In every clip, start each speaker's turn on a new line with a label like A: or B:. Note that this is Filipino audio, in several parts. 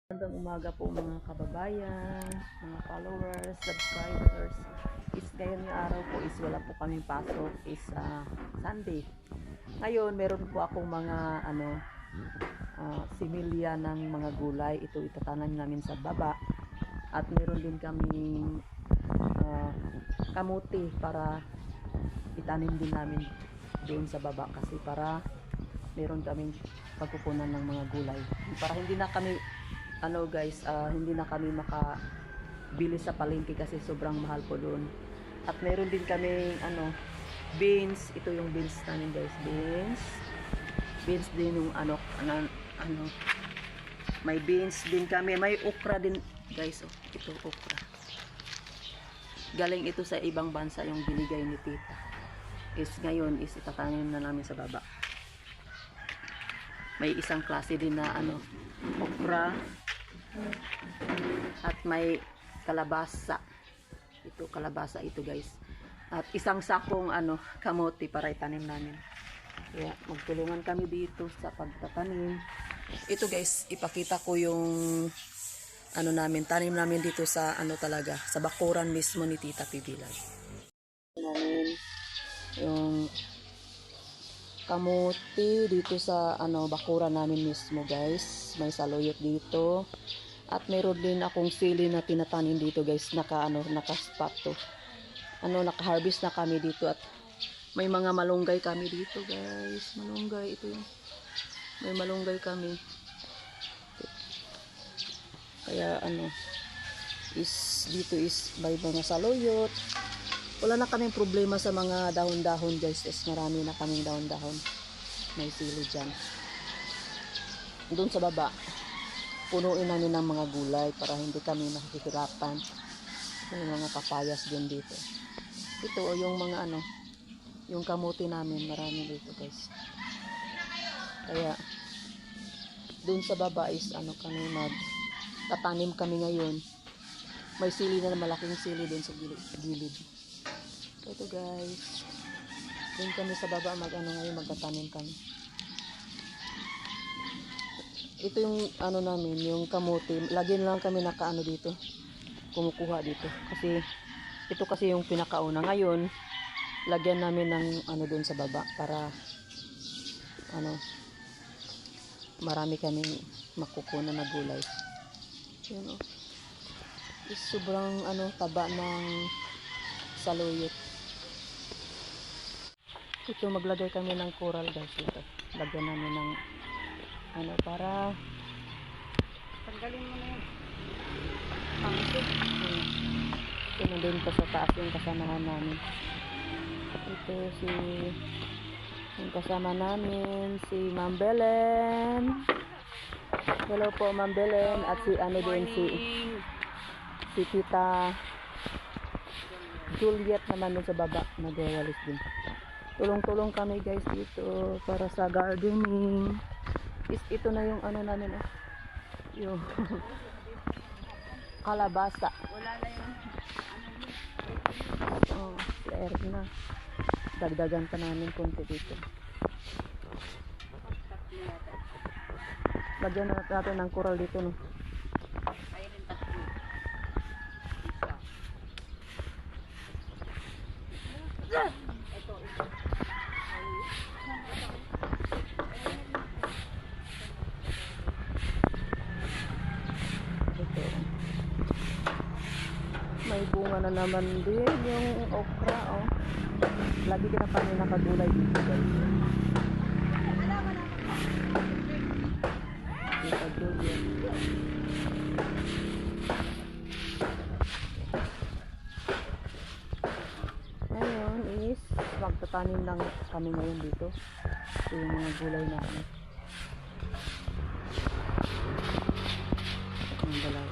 A: Magandang umaga po mga kababayan, mga followers, subscribers. Ngayon ng araw po is wala po kaming pasok, is Sunday. Ngayon meron po akong mga similya ng mga gulay. Ito itatanim namin sa baba. At meron din kaming kamuti para itanim din namin doon sa baba kasi para meron kaming pagkukunan ng mga gulay. Para hindi na kami hindi na kami makabili sa palengke kasi sobrang mahal po doon. At meron din kami beans. Ito yung beans namin guys, beans din yung may beans din kami, may okra din guys. Ito okra, galing ito sa ibang bansa, yung binigay ni tita. Ngayon is itatanim na namin sa baba. May isang klase din na okra at may kalabasa. Ito kalabasa ito guys. At isang sakong kamote para itanim namin. Kaya magtulungan kami dito sa pagtatanim. Ito guys, ipakita ko yung tanim namin dito sa talaga, sa bakuran mismo ni Tita Pibilag. Namin yung kamote dito sa bakuran namin mismo guys. May saluyot dito. At meron din akong sili na tinatanim dito guys, naka-spot to. Naka-harvest na kami dito at may mga malunggay kami dito guys. Malunggay ito yun. May malunggay kami. Kaya dito is may mga saluyot. Wala na kaming problema sa mga dahon-dahon guys. Marami na kaming dahon-dahon. May sili dyan. Doon sa baba, punuin namin ng mga gulay para hindi kami mahihirapan. May mga papayas din dito. Ito yung mga yung kamuti namin, marami dito guys. Kaya doon sa baba is kami tatanim kami ngayon. May sili na, malaking sili doon sa gilid. Ito guys, doon kami sa baba ngayon magtatanim kami. Ito yung namin, yung kamote. Lagyan lang kami dito. Kumukuha dito. Kasi ito kasi yung pinakauna. Ngayon, lagyan namin ng doon sa baba para marami kami makukuha na gulay. Yun sobrang taba ng saluyot. Ito maglagay kami ng coral guys dito. Lagyan namin ng para tanggalin mo na yan. Ito din pa sa taas yung kasamahan namin. Ito yung kasama namin, si Ma'am Belen. Hello po Ma'am Belen. At si din si Tita Juliet naman dun sa baba, nagwawalis din. Tulong-tulong kami guys dito para sa gardening. Ito na yung namin yung kalabasa. Wala na yung clear na. Dagdagan pa namin konti dito. Lagyan na natin ng coral dito no. May bunga na naman din yung okra lagi ka na kami nakagulay dito guys. Ngayon is magtatanim lang kami ngayon dito. Ito yung mga gulay na ang balay.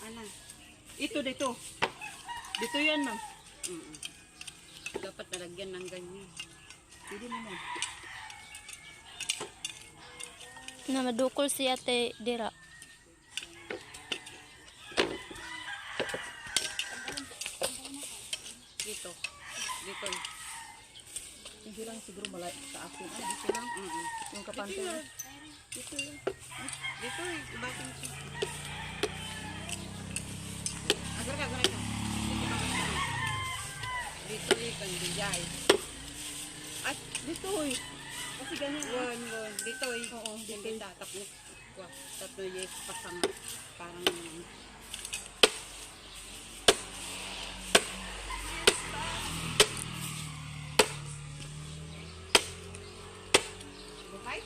B: Ano?
A: Ito dito. Dito yan, ma'am.
B: Dapat nalagyan ng ganyan.
A: Pwede mo na.
C: Na madukol si ate dira.
B: Dito. Dito.
A: Hindi lang siguro malay sa akin. Dito lang. Yung kapante.
B: Dito yun. Dito eh. Ibatin siya. Agar ka, agar ka. Dito eh. Kandigay.
A: Ay, dito eh. Kasi ganyan.
B: Won. Dito eh.
A: Oo,
B: Dito eh. Tapos. Tatlo eh. Pasang. Parang. Buhay?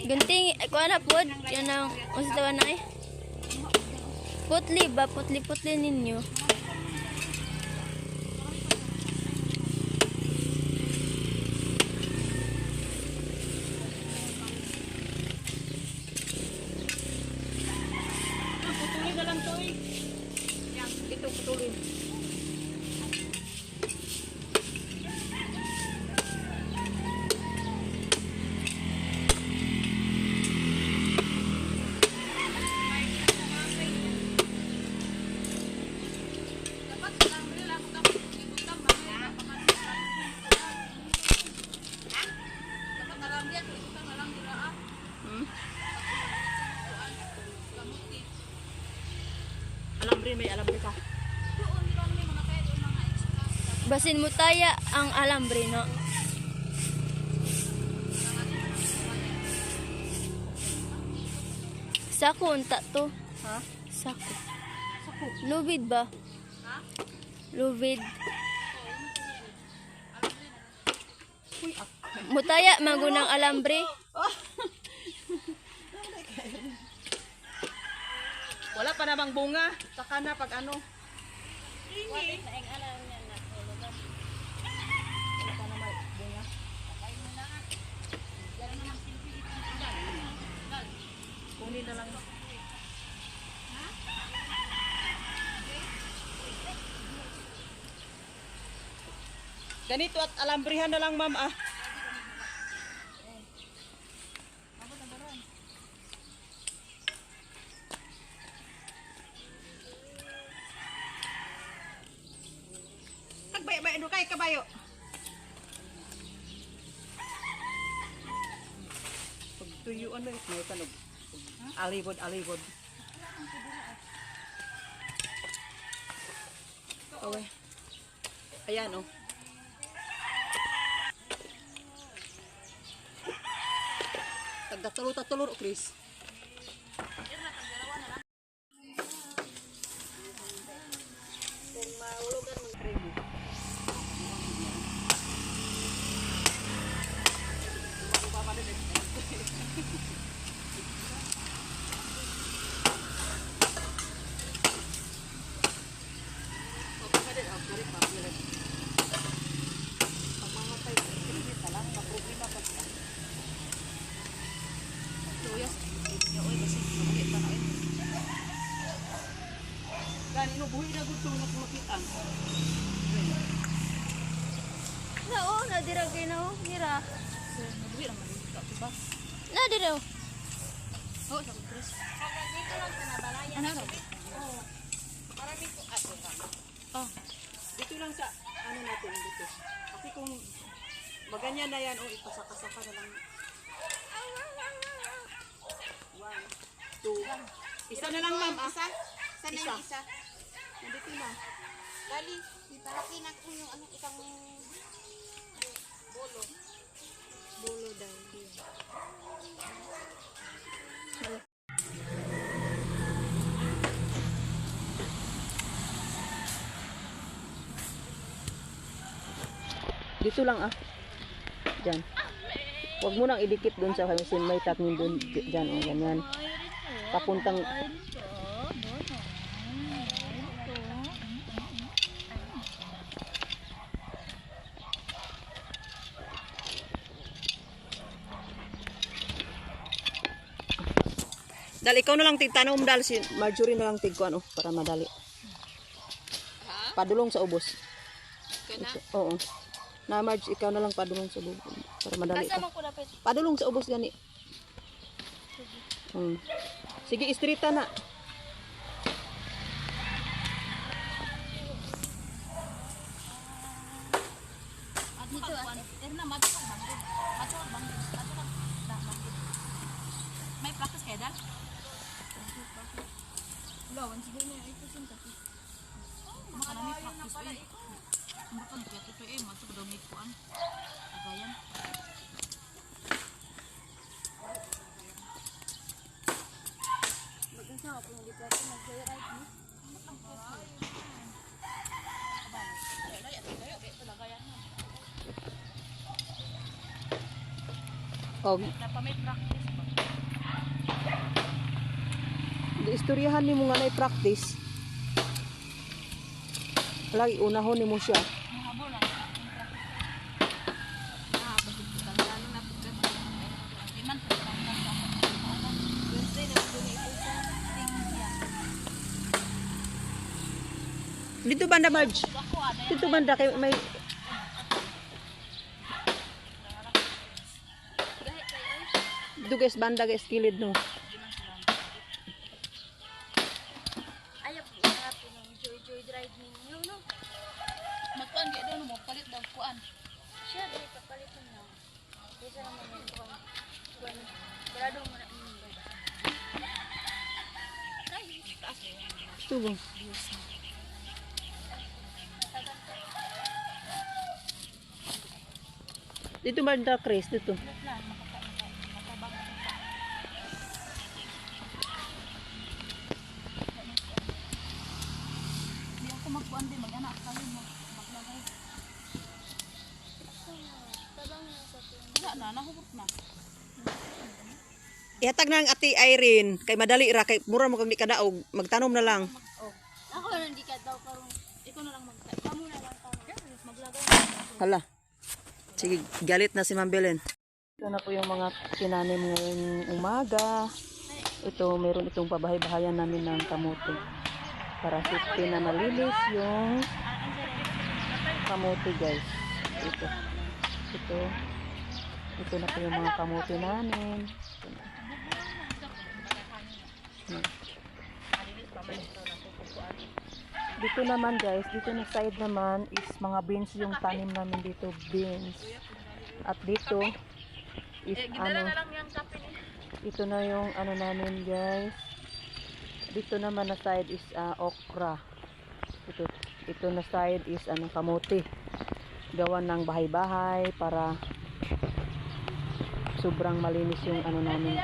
C: Gunting ko na pod, yan ang usdawan na eh. Putli ba? Putli-putli ninyo.
A: Putulin na lang to eh.
B: Yan. Dito putulin.
A: Alambre, may alambre ka.
C: Basin mo taya ang alambre, no? Sako unta to.
A: Ha?
C: Sako. Lubid ba? Lubid. Mutaya magunang alambre.
A: Wala pa namang bunga. Saka na pag ano. Wala pa namang bunga. Kunin na lang. Ganito at alambrihan na lang, ma'am, ah. Tagbay-bay, ano kay kabayo? Pagtuyuan mo, may tanog. Alibod. Okay. Ayan, oh. Tagdatulur-tatulur, Chris. Buhi na gusto na kumakitan.
C: Oo, nadiragay na oh. Nira. Na, di daw.
B: Oh, sa Chris. Ano raw? Marami ko oh. Dito lang sa ano natin dito. Kasi kung maganyan na yan, ipasakasaka na lang. 1, 2. Isa na lang, ma'am. Isa? Sana yung isa? Nandito na. Dali, ipahakin ako yung anong isang bolo. Bolo daw.
A: Dito lang ah. Diyan. Huwag mo nang idikit doon sa kamisin. May tanim doon. Diyan o, ganyan. Papuntang... Dal, ikaw na lang tigtanong dal, si Marjorie na lang tigko ano, para madali. Padulong sa ubos. Ito, oo. Na Marge, ikaw na lang padulong sa ubos para madali.
C: Kasama ko dapat.
A: Padulong sa ubos gani. Sige, istrita na.
C: Dito,
B: May practice kayo dal?
C: lawan siguro na ito sin kasi.
B: Makarami practice eh. Ang bakal kaya ito masuk daw may kuan. Agayan.
C: Magkasa ako hindi pa ako nag-ride ni.
A: Og,
B: Napa may practice ba?
A: istoryahan ni mo nga na practice. Lagi unahon ni mo siya.
B: Mahabol lang. Ah, bakit kita lalo na pagkat. Di man po lang. Wednesday na po ni ito sa tingya.
A: Dito banda Marge. Dito banda kay may dito guys banda guys kilid no.
C: Ayaw po natin ng joy drive ninyo, no?
B: Magkuan di daw mo palit daw kuan.
C: Siya, dahil papalitan na. Kaysa naman yung kuwan. Sarado mo na.
A: Ito ba? Dito banda Chris dito.
B: Di ako magkuan din mag-anak kayo maglagay.
C: Tabang na sa ito.
B: Wala na, nahubot na.
A: Ihatag na ang ati Irene kay madali ra kay mura mo kag di kadaog magtanom na lang.
C: Ako na hindi ka daw parang ikaw na lang Kamu na lang maglagay.
A: Hala. Sige, galit na si Ma'am Belen. Ito na po yung mga tinanim ngayong umaga. Ito, meron itong pabahay-bahayan namin ng kamote. Para safety na malinis yung kamote guys. Ito. Ito. Ito na po yung mga kamote namin. Dito naman guys, dito na side naman is mga beans yung tanim namin dito, beans. At dito is ano, ito na yung ano namin guys. Dito naman na side is okra. Ito na side is ano, kamote. Gawan ng bahay-bahay para sobrang malinis yung ano namin.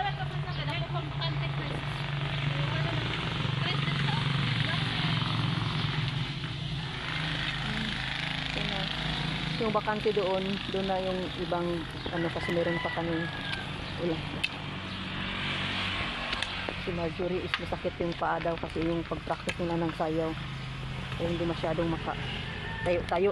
A: Yung bakante doon na yung ibang ano kasi meron pa kami ulan. Si Marjorie is masakit yung paa daw kasi yung pag-practice nila ng sayaw. Kaya hindi masyadong maka tayo